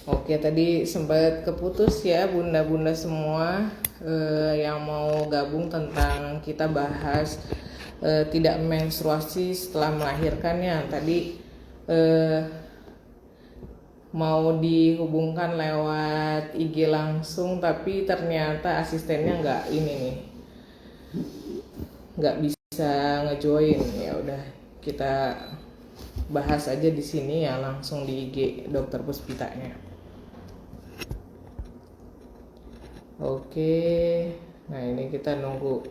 Oke, tadi sempat keputus ya bunda-bunda semua yang mau gabung tentang kita bahas tidak menstruasi setelah melahirkannya. Tadi eh, mau dihubungkan lewat IG langsung, tapi ternyata asistennya nggak bisa ngejoin. Ya udah, kita bahas aja di sini ya, langsung di IG Dokter Puspitanya. Oke, nah ini kita nunggu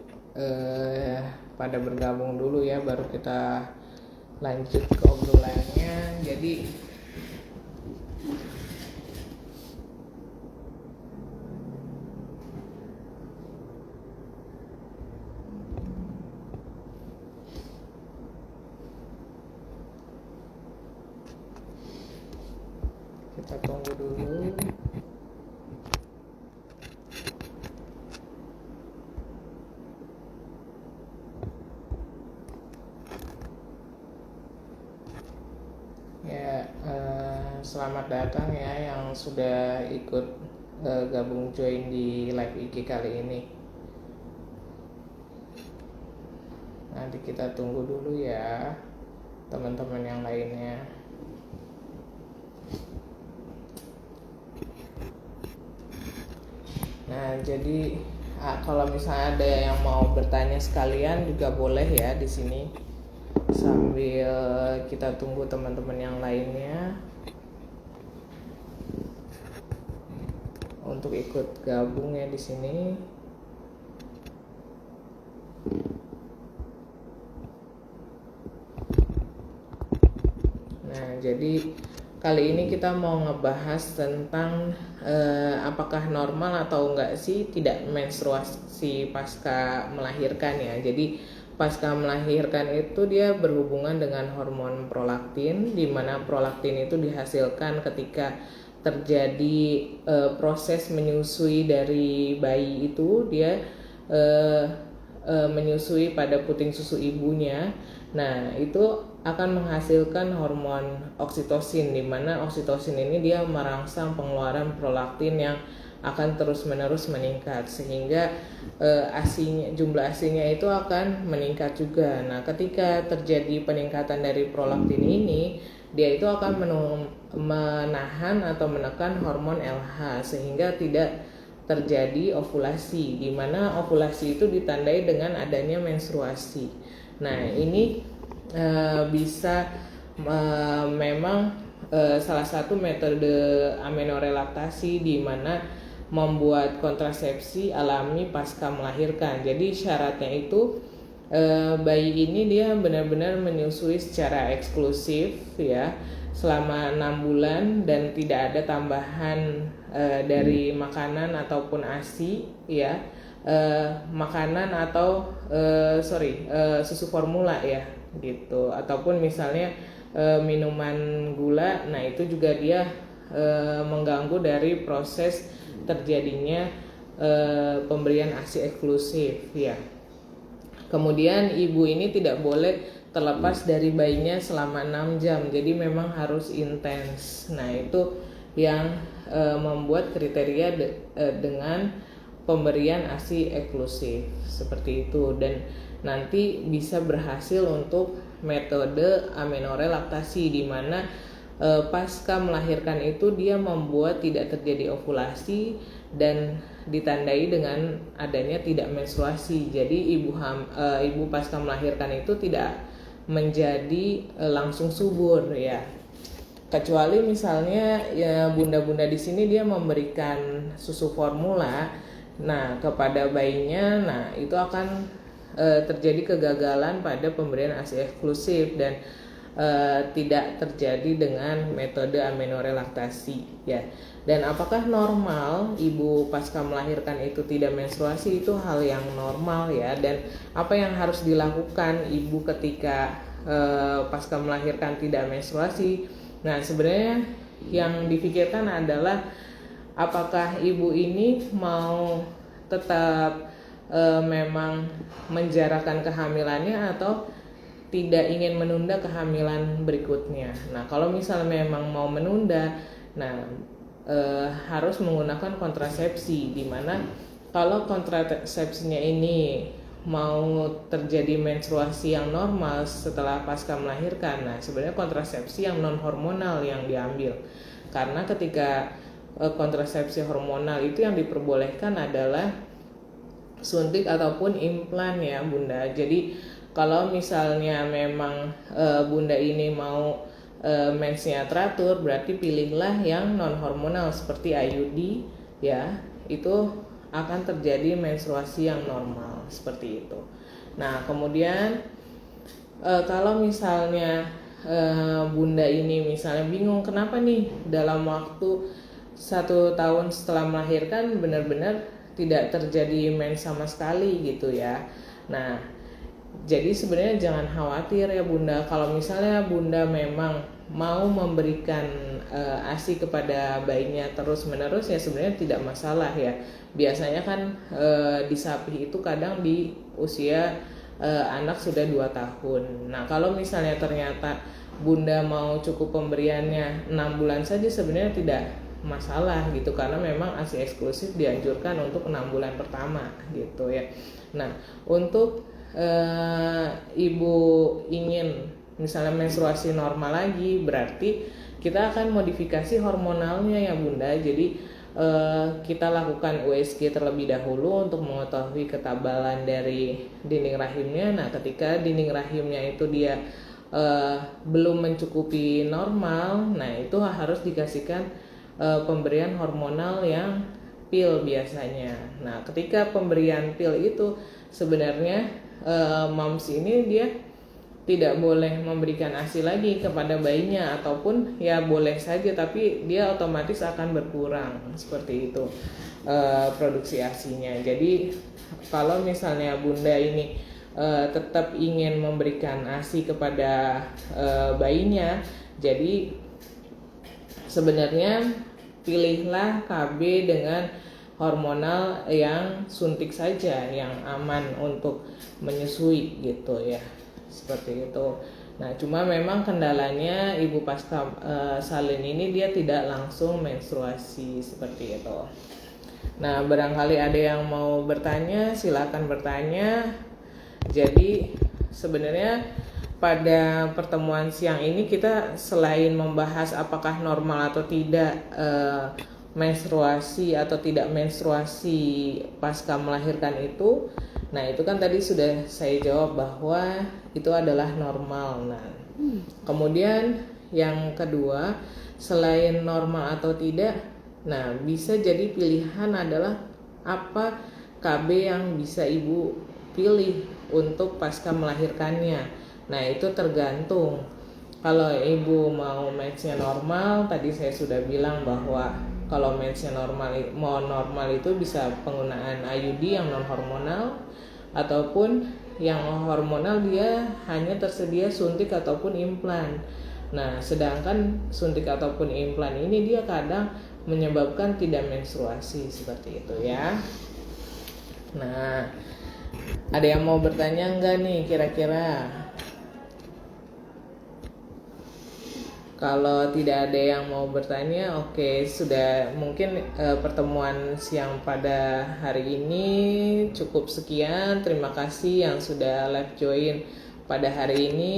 pada bergabung dulu ya, baru kita lanjut ke obrolannya. Jadi kita tunggu dulu. Ya, selamat datang ya yang sudah ikut gabung join di live IG kali ini. Nanti kita tunggu dulu ya teman-teman yang lainnya. Nah, jadi kalau misalnya ada yang mau bertanya sekalian juga boleh ya di sini, sambil kita tunggu teman-teman yang lainnya untuk ikut gabung ya di sini. Nah, jadi kali ini kita mau ngebahas tentang apakah normal atau enggak sih tidak menstruasi pasca melahirkan ya. Jadi pasca melahirkan itu dia berhubungan dengan hormon prolaktin, di mana prolaktin itu dihasilkan ketika terjadi proses menyusui dari bayi itu. Dia menyusui pada puting susu ibunya. Nah, itu akan menghasilkan hormon oksitosin, di mana oksitosin ini dia merangsang pengeluaran prolaktin yang akan terus-menerus meningkat, sehingga jumlah ASInya itu akan meningkat juga. Nah, ketika terjadi peningkatan dari prolaktin ini, dia itu akan menahan atau menekan hormon LH sehingga tidak terjadi ovulasi, di mana ovulasi itu ditandai dengan adanya menstruasi. Nah, ini bisa memang salah satu metode amenorelaktasi, di mana membuat kontrasepsi alami pasca melahirkan. Jadi syaratnya itu bayi ini dia benar-benar menyusui secara eksklusif ya selama 6 bulan dan tidak ada tambahan dari makanan ataupun ASI ya, makanan atau susu formula ya gitu, ataupun misalnya minuman gula. Nah, itu juga dia mengganggu dari proses terjadinya pemberian ASI eksklusif ya. Kemudian ibu ini tidak boleh terlepas dari bayinya selama 6 jam. Jadi memang harus intens. Nah, itu yang membuat kriteria dengan pemberian ASI eksklusif seperti itu, dan nanti bisa berhasil untuk metode amenorelaktasi, di mana pasca melahirkan itu dia membuat tidak terjadi ovulasi dan ditandai dengan adanya tidak menstruasi. Jadi ibu pasca melahirkan itu tidak menjadi langsung subur ya. Kecuali misalnya ya bunda-bunda di sini dia memberikan susu formula kepada bayinya, nah itu akan terjadi kegagalan pada pemberian ASI eksklusif dan tidak terjadi dengan metode amenorelaktasi ya. Dan apakah normal ibu pasca melahirkan itu tidak menstruasi? Itu hal yang normal ya. Dan apa yang harus dilakukan ibu ketika pasca melahirkan tidak menstruasi? Nah, sebenarnya yang dipikirkan adalah apakah ibu ini mau tetap memang menjarakan kehamilannya atau tidak ingin menunda kehamilan berikutnya. Nah, kalau misalnya memang mau menunda, nah harus menggunakan kontrasepsi, dimana kalau kontrasepsinya ini mau terjadi menstruasi yang normal setelah pasca melahirkan, nah sebenarnya kontrasepsi yang non hormonal yang diambil, karena ketika kontrasepsi hormonal itu yang diperbolehkan adalah suntik ataupun implan ya Bunda. Jadi kalau misalnya memang Bunda ini mau mensnya teratur, berarti pilihlah yang non hormonal seperti IUD ya, itu akan terjadi menstruasi yang normal seperti itu. Nah kemudian kalau misalnya Bunda ini misalnya bingung kenapa nih dalam waktu 1 tahun setelah melahirkan benar-benar tidak terjadi mens sama sekali gitu ya. Nah jadi sebenarnya jangan khawatir ya Bunda, kalau misalnya Bunda memang mau memberikan ASI kepada bayinya terus-menerus ya sebenarnya tidak masalah ya. Biasanya kan di sapi itu kadang di usia anak sudah 2 tahun. Nah kalau misalnya ternyata Bunda mau cukup pemberiannya 6 bulan saja sebenarnya tidak masalah gitu, karena memang ASI eksklusif dianjurkan untuk 6 bulan pertama gitu ya. Nah untuk ibu ingin misalnya menstruasi normal lagi, berarti kita akan modifikasi hormonalnya ya Bunda. Jadi kita lakukan USG terlebih dahulu untuk mengetahui ketebalan dari dinding rahimnya. Nah ketika dinding rahimnya itu dia belum mencukupi normal, nah itu harus dikasihkan pemberian hormonal yang pil biasanya. Nah ketika pemberian pil itu sebenarnya moms ini dia tidak boleh memberikan ASI lagi kepada bayinya, ataupun ya boleh saja tapi dia otomatis akan berkurang seperti itu produksi ASInya. Jadi kalau misalnya Bunda ini tetap ingin memberikan ASI kepada bayinya, jadi sebenarnya pilihlah KB dengan hormonal yang suntik saja, yang aman untuk menyusui gitu ya, seperti itu. Nah cuma memang kendalanya ibu pasca salin ini dia tidak langsung menstruasi seperti itu. Nah barangkali ada yang mau bertanya, silakan bertanya. Jadi sebenarnya pada pertemuan siang ini kita selain membahas apakah normal atau tidak menstruasi atau tidak menstruasi pasca melahirkan itu, nah itu kan tadi sudah saya jawab bahwa itu adalah normal. Nah kemudian yang kedua, selain normal atau tidak, nah bisa jadi pilihan adalah apa KB yang bisa ibu pilih untuk pasca melahirkannya. Nah itu tergantung. Kalau ibu mau mensnya normal, tadi saya sudah bilang bahwa kalau mensnya normal itu bisa penggunaan IUD yang non hormonal, ataupun yang hormonal dia hanya tersedia suntik ataupun implan. Nah sedangkan suntik ataupun implan ini dia kadang menyebabkan tidak menstruasi seperti itu ya. Nah ada yang mau bertanya enggak nih kira-kira? Kalau tidak ada yang mau bertanya, oke, sudah mungkin pertemuan siang pada hari ini cukup sekian. Terima kasih yang sudah live join pada hari ini.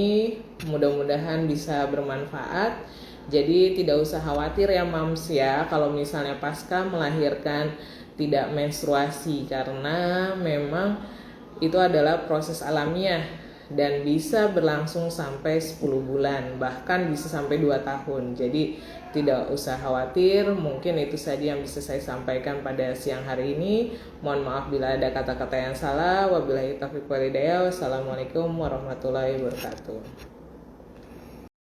Mudah-mudahan bisa bermanfaat. Jadi tidak usah khawatir ya moms ya kalau misalnya pasca melahirkan tidak menstruasi, karena memang itu adalah proses alamiah dan bisa berlangsung sampai 10 bulan, bahkan bisa sampai 2 tahun. Jadi tidak usah khawatir. Mungkin itu saja yang bisa saya sampaikan pada siang hari ini. Mohon maaf bila ada kata-kata yang salah. Wabillahi taufiq wal hidayah. Wassalamualaikum warahmatullahi wabarakatuh.